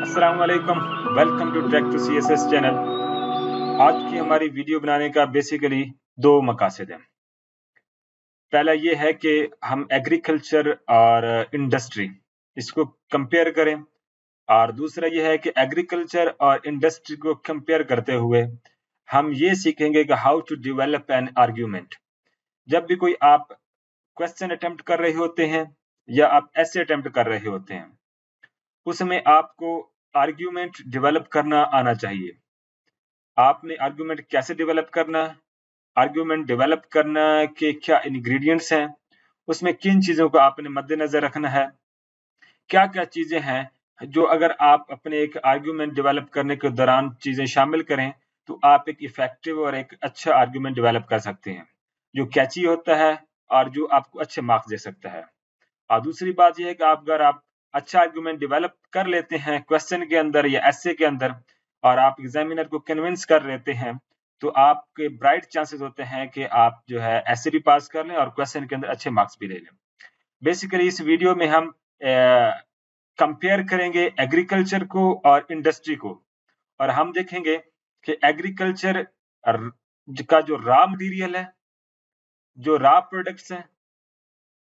अस्सलाम वालेकुम, welcome to track to CSS channel. आज की हमारी वीडियो बनाने का बेसिकली दो मकासद हैं। पहला ये है कि हम एग्रीकल्चर और इंडस्ट्री इसको कंपेयर करें, और दूसरा ये है कि एग्रीकल्चर और इंडस्ट्री को कंपेयर करते हुए हम ये सीखेंगे कि how to develop an argument. जब भी कोई आप क्वेश्चन अटेम्प्ट कर रहे होते हैं या आप ऐसे अटेम्प्ट कर रहे होते हैं, उसमें आपको आर्ग्यूमेंट डेवलप करना आना चाहिए। आपने आर्गुमेंट कैसे डेवलप करना, आर्गुमेंट डेवलप करना के क्या इंग्रेडिएंट्स हैं, उसमें किन चीजों को आपने मद्देनजर रखना है, क्या क्या चीजें हैं जो अगर आप अपने एक आर्गुमेंट डेवलप करने के दौरान चीजें शामिल करें तो आप एक इफेक्टिव और एक अच्छा आर्गुमेंट डेवलप कर सकते हैं जो कैची होता है और जो आपको अच्छे मार्क्स दे सकता है। और दूसरी बात यह है कि अगर आप अच्छा आर्गुमेंट डेवलप कर लेते हैं क्वेश्चन के अंदर या एसे के अंदर, और आप एग्जामिनर को कन्विंस कर लेते हैं, तो आपके ब्राइट चांसेस होते हैं कि आप जो है ऐसे भी पास कर लें और क्वेश्चन के अंदर अच्छे मार्क्स भी ले लें। बेसिकली इस वीडियो में हम कंपेयर करेंगे एग्रीकल्चर को और इंडस्ट्री को, और हम देखेंगे कि एग्रीकल्चर का जो रॉ मटेरियल है, जो रॉ प्रोडक्ट्स हैं,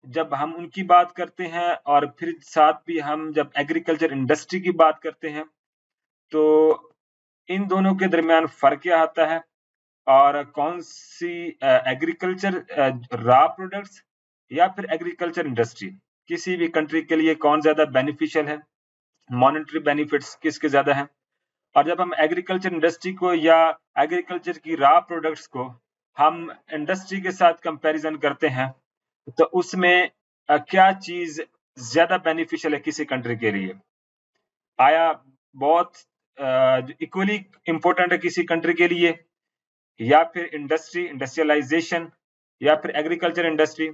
जब हम उनकी बात करते हैं और फिर साथ भी हम जब एग्रीकल्चर इंडस्ट्री की बात करते हैं, तो इन दोनों के दरमियान फ़र्क क्या आता है और कौन-सी एग्रीकल्चर रॉ प्रोडक्ट्स या फिर एग्रीकल्चर इंडस्ट्री किसी भी कंट्री के लिए कौन ज़्यादा बेनिफिशियल है, मॉनेटरी बेनिफिट्स किसके ज़्यादा हैं। और जब हम एग्रीकल्चर इंडस्ट्री को या एग्रीकल्चर की रॉ प्रोडक्ट्स को हम इंडस्ट्री के साथ कंपैरिज़न करते हैं, तो उसमें क्या चीज़ ज़्यादा बेनिफिशियल है किसी कंट्री के लिए? आया बहुत इक्वली इम्पोर्टेंट है किसी कंट्री के लिए, या फिर इंडस्ट्रियलाइज़ेशन या फिर एग्रीकल्चर इंडस्ट्री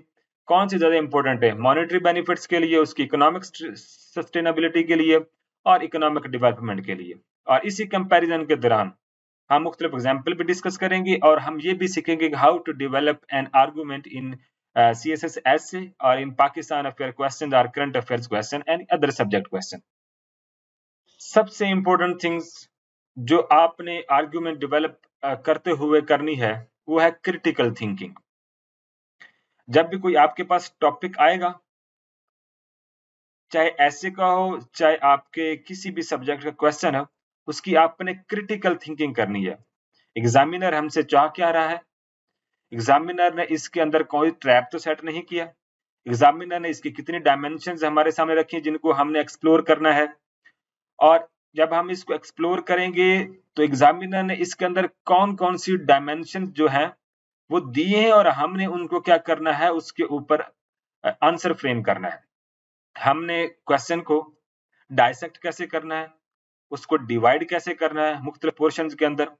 कौन-सी ज़्यादा इम्पोर्टेंट है? मॉनेटरी बेनिफिट्स के लिए, उसकी इकोनॉमिक सस्टेनेबिलिटी के लिए और इकोनॉमिक डेवलपमेंट के लिए। और इसी कंपैरिज़न के दौरान हम मुख्तलिफ एग्जाम्पल भी डिस्कस करेंगे और हम ये भी सीखेंगे कि how to develop an argument in CSS essay और इन पाकिस्तान अफेयर क्वेश्चन और current affairs question and other subject question. सबसे इम्पोर्टेंट थिंग्स जो आपने आर्गुमेंट डेवलप करते हुए करनी है, वो है क्रिटिकल थिंकिंग। जब भी कोई आपके पास टॉपिक आएगा, चाहे ऐसे का हो, चाहे आपके किसी भी सब्जेक्ट का क्वेश्चन हो, उसकी आपने क्रिटिकल थिंकिंग करनी है। एग्जामिनर हमसे चाह क्या रहा है? एग्जामिनर ने इसके अंदर कोई ट्रैप तो सेट नहीं किया। एग्जामिनर ने इसकी कितनी डायमेंशंस हमारे सामने रखी हैं जिनको हमने एक्सप्लोर करना है, और जब हम इसको एक्सप्लोर करेंगे तो एग्जामिनर ने इसके अंदर कौन-कौन सी डायमेंशन जो है वो दिए हैं और हमने उनको क्या करना है उसके ऊपर आंसर फ्रेम करना है। हमने क्वेश्चन को डाइसेक्ट कैसे करना है, उसको डिवाइड कैसे करना है मुख्तलिफ पोर्शंस के अंदर,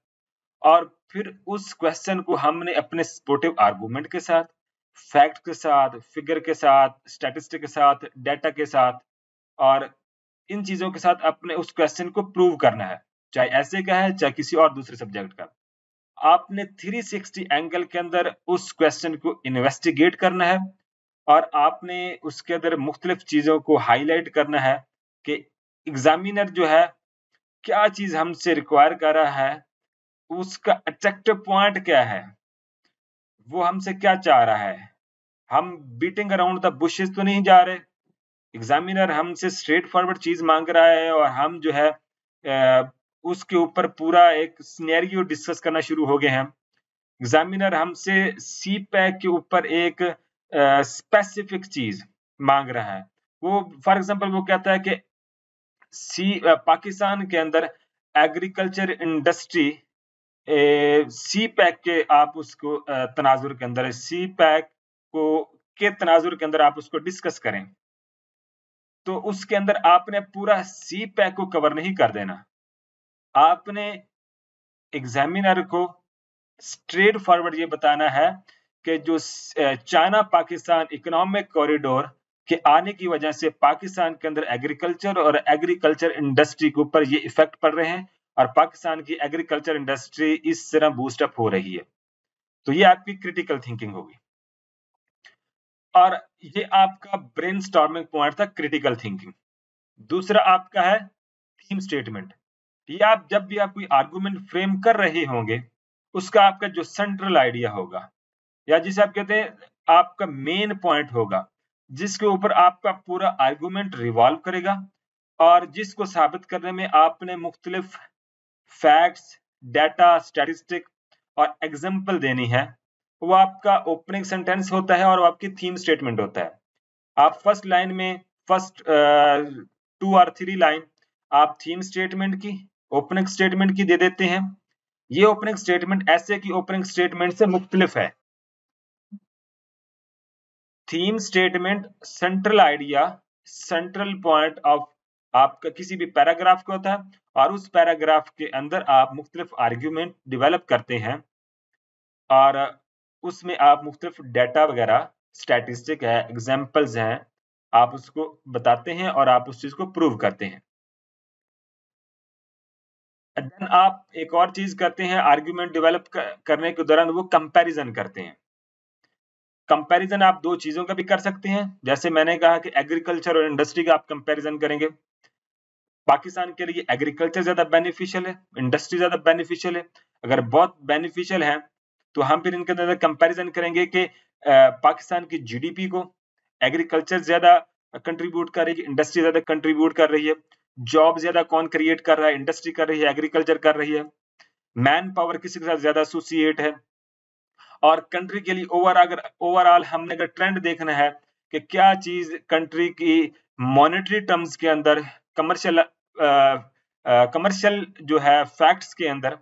और फिर उस क्वेश्चन को हमने अपने सपोर्टिव आर्गुमेंट के साथ, फैक्ट के साथ, फिगर के साथ, स्टैटिस्टिक के साथ, डाटा के साथ और इन चीजों के साथ अपने उस क्वेश्चन को प्रूव करना है, चाहे ऐसे का है चाहे किसी और दूसरे सब्जेक्ट का। आपने 360 एंगल के अंदर उस क्वेश्चन को इन्वेस्टिगेट करना है और आपने उसके अंदर मुख्तलिफ चीजों को हाईलाइट करना है कि एग्जामिनर जो है क्या चीज हमसे रिक्वायर कर रहा है, उसका अट्रैक्टिव पॉइंट क्या है, वो हमसे क्या चाह रहा है। हम बीटिंग अराउंड द बुशेस तो नहीं जा रहे। एग्जामिनर हमसे स्ट्रेट फॉरवर्ड चीज मांग रहा है और हम जो है उसके ऊपर पूरा एक सिनेरियो डिस्कस करना शुरू हो गए हैं। एग्जामिनर हमसे सी पैक के ऊपर एक स्पेसिफिक चीज मांग रहा है। वो फॉर एग्जांपल वो कहता है कि पाकिस्तान के अंदर एग्रीकल्चर इंडस्ट्री सी पैक के आप उसको तनाजुर के अंदर सी पैक को के तनाजुर के अंदर आप उसको डिस्कस करें, तो उसके अंदर आपने पूरा सी पैक को कवर नहीं कर देना। आपने एग्जामिनर को स्ट्रेट फॉरवर्ड ये बताना है कि जो चाइना पाकिस्तान इकोनॉमिक कॉरिडोर के आने की वजह से पाकिस्तान के अंदर एग्रीकल्चर और एग्रीकल्चर इंडस्ट्री के ऊपर ये इफेक्ट पड़ रहे हैं और पाकिस्तान की एग्रीकल्चर इंडस्ट्री इस तरह बूस्ट अप हो रही है। तो ये आपकी क्रिटिकल थिंकिंग होगी, और ये आपका ब्रेनस्टॉर्मिंग पॉइंट था, क्रिटिकल थिंकिंग। दूसरा आपका है थीम स्टेटमेंट, ये आप जब भी आप कोई आर्गुमेंट फ्रेम कर रहे होंगे, उसका आपका जो सेंट्रल आइडिया होगा, या जिसे आप कहते हैं आपका मेन पॉइंट होगा, जिसके ऊपर आपका पूरा आर्गुमेंट रिवॉल्व करेगा, और जिसको साबित करने में आपने मुख्तलिफ फैक्ट्स, डाटा, स्टैटिस्टिक और एग्जाम्पल देनी है, वो आपका ओपनिंग सेंटेंस होता है और वो आपकी थीम स्टेटमेंट होता है। आप फर्स्ट लाइन में फर्स्ट 2 और 3 लाइन आप थीम स्टेटमेंट की, ओपनिंग स्टेटमेंट की दे देते हैं। ये ओपनिंग स्टेटमेंट ऐसे की ओपनिंग स्टेटमेंट से मुख्तलिफ है। Theme statement central idea, central point of आपका किसी भी पैराग्राफ का होता है, और उस पैराग्राफ के अंदर आप मुख्तलिफ आर्ग्यूमेंट डेवलप करते हैं, और उसमें आप मुख्तलिफ डाटा वगैरह, स्टैटिस्टिक है, एग्जाम्पल्स हैं, आप उसको बताते हैं और आप उस चीज को प्रूव करते हैं। देन आप एक और चीज करते हैं आर्ग्यूमेंट डेवलप करने के दौरान, वो कंपैरिजन करते हैं। कंपैरिजन आप दो चीजों का भी कर सकते हैं, जैसे मैंने कहा कि एग्रीकल्चर और इंडस्ट्री का आप कंपैरिजन करेंगे। पाकिस्तान के लिए एग्रीकल्चर ज्यादा बेनिफिशियल है, इंडस्ट्री ज्यादा बेनिफिशियल है। अगर बहुत बेनिफिशियल है तो हम फिर इनके अंदर कंपैरिजन करेंगे कि पाकिस्तान की जीडीपी को एग्रीकल्चर ज्यादा कंट्रीब्यूट कर रही है, इंडस्ट्री ज्यादा कंट्रीब्यूट कर रही है, जॉब ज्यादा कौन क्रिएट कर रहा है, इंडस्ट्री कर रही है, एग्रीकल्चर कर रही है, मैन पावर किसी के साथ ज्यादा एसोसिएट है। और कंट्री के लिए ओवरऑल हमने अगर ट्रेंड देखना है कि क्या चीज कंट्री की मॉनेटरी टर्म्स के अंदर, कमर्शियल जो है फैक्ट्स के अंदर,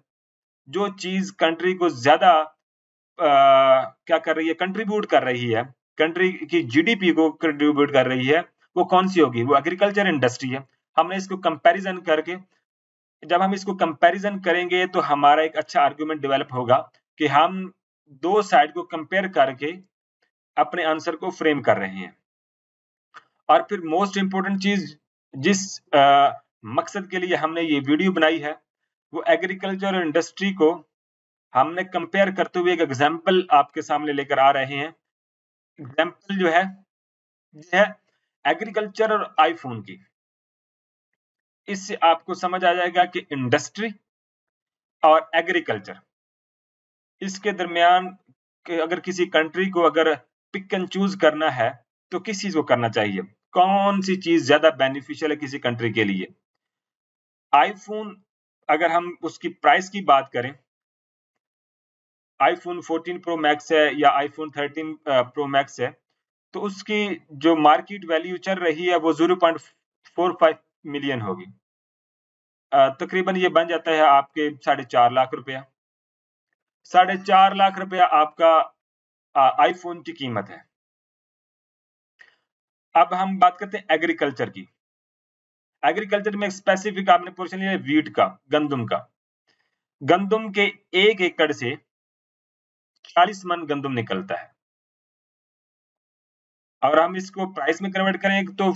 जो चीज कंट्री को ज्यादा क्या कर रही है, कंट्रीब्यूट कर रही है, कंट्री की जीडीपी को कंट्रीब्यूट कर रही है, वो कौन सी होगी? वो एग्रीकल्चर इंडस्ट्री है। हमने इसको कंपैरिजन करके, जब हम इसको कंपैरिजन करेंगे तो हमारा एक अच्छा आर्गुमेंट डेवलप होगा कि हम दो साइड को कंपेयर करके अपने आंसर को फ्रेम कर रहे हैं। और फिर मोस्ट इंपोर्टेंट चीज, जिस मकसद के लिए हमने ये वीडियो बनाई है, वो एग्रीकल्चर और इंडस्ट्री को हमने कंपेयर करते हुए एक एग्जाम्पल आपके सामने लेकर आ रहे हैं। एग्जाम्पल जो है ये है एग्रीकल्चर और आईफोन की। इससे आपको समझ आ जाएगा कि इंडस्ट्री और एग्रीकल्चर, इसके दरमियान अगर किसी कंट्री को अगर पिक एंड चूज करना है तो किस चीज को करना चाहिए, कौन सी चीज ज्यादा बेनिफिशियल है किसी कंट्री के लिए। आईफोन, अगर हम उसकी प्राइस की बात करें, आईफोन 14 प्रो मैक्स है या आईफोन 13 प्रो मैक्स है, तो उसकी जो मार्केट वैल्यू चल रही है वो 0.45 मिलियन होगी। तकरीबन ये बन जाता है आपके 4.5 लाख रुपया। 4.5 लाख रुपया आपका आईफोन की कीमत है। अब हम बात करते हैं एग्रीकल्चर की। एग्रीकल्चर में स्पेसिफिक आपने पोर्शन लिया है वीट का, गंदम का। गंदम के 1 एकड़ से 40 मन गंदम निकलता है। और हम इसको प्राइस में कन्वर्ट करें तो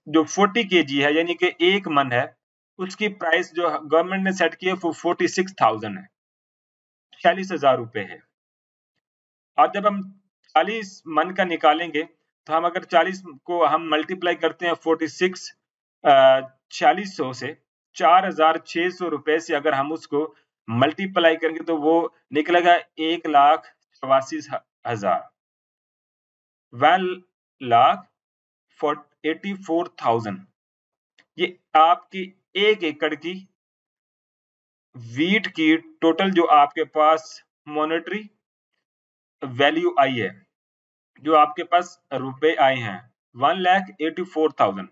जो 40 केजी है, यानी कि 1 मन है, उसकी प्राइस जो गवर्नमेंट ने सेट की है वो 46,000 है, 46,000 रुपए है। और जब हम 40 मन का निकालेंगे तो हम अगर 40 को हम मल्टीप्लाई करते हैं 4600 से, 4,600 रुपए से अगर हम उसको मल्टीप्लाई करेंगे तो वो निकलेगा 1,84,000, 1,84,000। ये आपकी 1 एकड़ की वीट की टोटल जो आपके पास मॉनेटरी वैल्यू आई है, जो आपके पास रुपए आए हैं 1,84,000।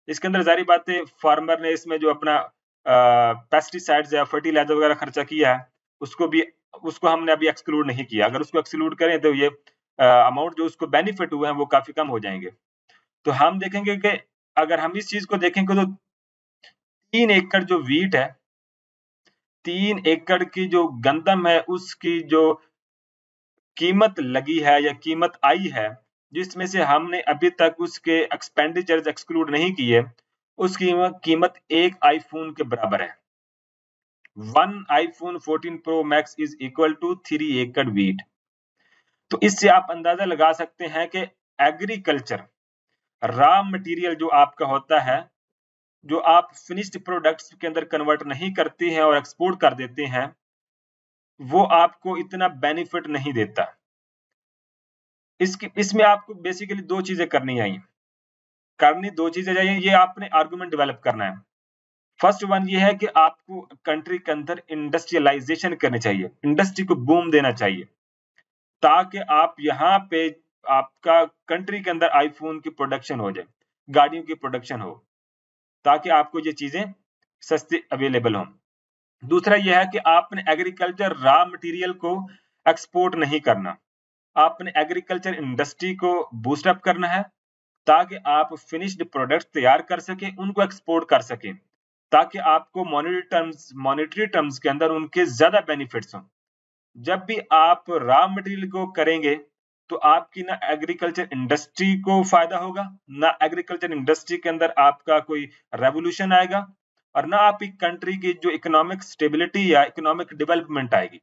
इसके अंदर जारी बात है फार्मर ने इसमें जो अपना पेस्टिसाइड्स या फर्टिलाइजर वगैरह खर्चा किया है, उसको हमने अभी एक्सक्लूड नहीं किया। अगर उसको एक्सक्लूड करें तो ये अमाउंट जो उसको बेनिफिट हुए हैं वो काफी कम हो जाएंगे। तो हम देखेंगे कि अगर हम इस चीज को देखेंगे तो 3 एकड़ जो वीट है, 3 एकड़ की जो गंदम है, उसकी जो कीमत लगी है या कीमत आई है, जिसमें से हमने अभी तक उसके एक्सपेंडिचर्स एक्सक्लूड नहीं किए, उसकी कीमत एक आईफोन के बराबर है। 1 iPhone 14 pro max is equal to 3 acre wheat. तो इससे आप अंदाजा लगा सकते हैं कि एग्रीकल्चर रॉ मटेरियल जो आपका होता है, जो आप फिनिश्ड प्रोडक्ट्स के अंदर कन्वर्ट नहीं करते हैं और एक्सपोर्ट कर देते हैं, वो आपको इतना बेनिफिट नहीं देता। इसमें आपको बेसिकली 2 चीज़ें करनी चाहिए। करनी 2 चीज़ें चाहिए, ये आपने आर्गुमेंट डेवलप करना है। फर्स्ट वन ये है कि आपको कंट्री के अंदर इंडस्ट्रियलाइज़ेशन करनी चाहिए, इंडस्ट्री को बूम देना चाहिए, ताकि आप यहाँ पे आपका कंट्री के अंदर आईफ़ोन की प्रोडक्शन हो जाए, गाड़ियों की प्रोडक्शन हो, ताकि आपको ये चीज़ें सस्ती अवेलेबल हों। दूसरा ये है कि आपने एग्रीकल्चर रॉ मटेरियल को एक्सपोर्ट नहीं करना। आपने एग्रीकल्चर इंडस्ट्री को बूस्ट अप करना है, ताकि आप फिनिश्ड प्रोडक्ट्स तैयार कर सकें, उनको एक्सपोर्ट कर सकें, ताकि आपको मॉनेटरी टर्म्स के अंदर उनके ज़्यादा बेनिफिट्स हों। जब भी आप रॉ मटेरियल को करेंगे, तो आपकी ना एग्रीकल्चर इंडस्ट्री को फ़ायदा होगा, ना एग्रीकल्चर इंडस्ट्री के अंदर आपका कोई रेवोल्यूशन आएगा और ना आपकी कंट्री की जो इकोनॉमिक स्टेबिलिटी या इकोनॉमिक डेवलपमेंट आएगी।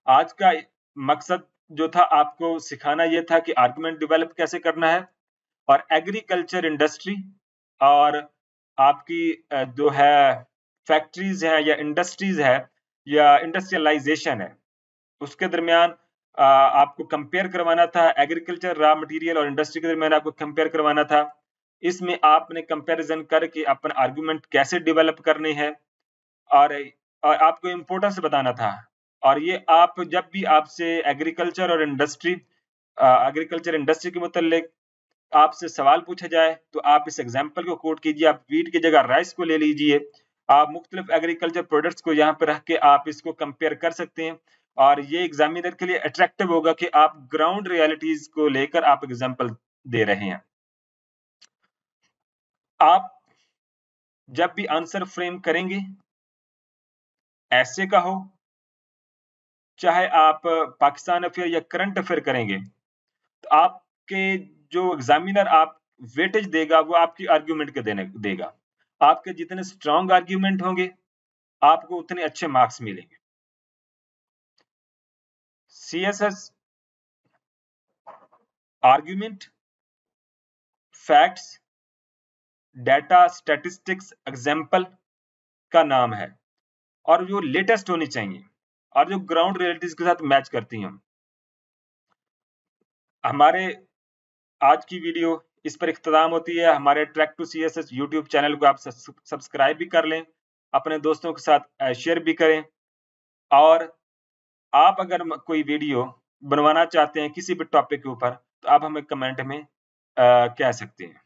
आज का मकसद जो था आपको सिखाना ये था कि आर्गुमेंट डेवलप कैसे करना है और एग्रीकल्चर इंडस्ट्री और आपकी जो है फैक्ट्रीज है या इंडस्ट्रीज है या इंडस्ट्रियलाइजेशन है, उसके दरमियान आपको कंपेयर करवाना था। एग्रीकल्चर रॉ मटेरियल और इंडस्ट्री के दरमियान आपको कंपेयर करवाना था। इसमें आपने कंपैरिजन करके अपना आर्गुमेंट कैसे डेवलप करने हैं और आपको इम्पोर्टेंस बताना था। और ये आप जब भी आपसे एग्रीकल्चर इंडस्ट्री के मुतल्लिक आपसे सवाल पूछा जाए, तो आप इस एग्जाम्पल को कोट कीजिए। आप व्हीट की जगह राइस को ले लीजिए। आप मुख्तलिफ एग्रीकल्चर प्रोडक्ट्स को यहाँ पे रख के आप इसको कंपेयर कर सकते हैं और ये एग्जामिनर के लिए अट्रैक्टिव होगा कि आप ग्राउंड रियलिटीज को लेकर आप एग्जाम्पल दे रहे हैं। आप जब भी आंसर फ्रेम करेंगे, ऐसे का हो, चाहे आप पाकिस्तान अफेयर या करंट अफेयर करेंगे, तो आपके जो एग्जामिनर आप वेटेज देगा, वो आपकी आर्ग्यूमेंट के देगा। आपके जितने स्ट्रॉन्ग आर्ग्यूमेंट होंगे, आपको उतने अच्छे मार्क्स मिलेंगे। CSS argument, facts, data, statistics, example का नाम है और जो लेटेस्ट होनी चाहिए और जो ग्राउंड रियलिटीज के साथ मैच करती हैं। हमारे आज की वीडियो इस पर इख्तिताम होती है। हमारे track to CSS YouTube channel को आप सब्सक्राइब भी कर लें, अपने दोस्तों के साथ शेयर भी करें और आप अगर कोई वीडियो बनवाना चाहते हैं किसी भी टॉपिक के ऊपर, तो आप हमें कमेंट में कह सकते हैं।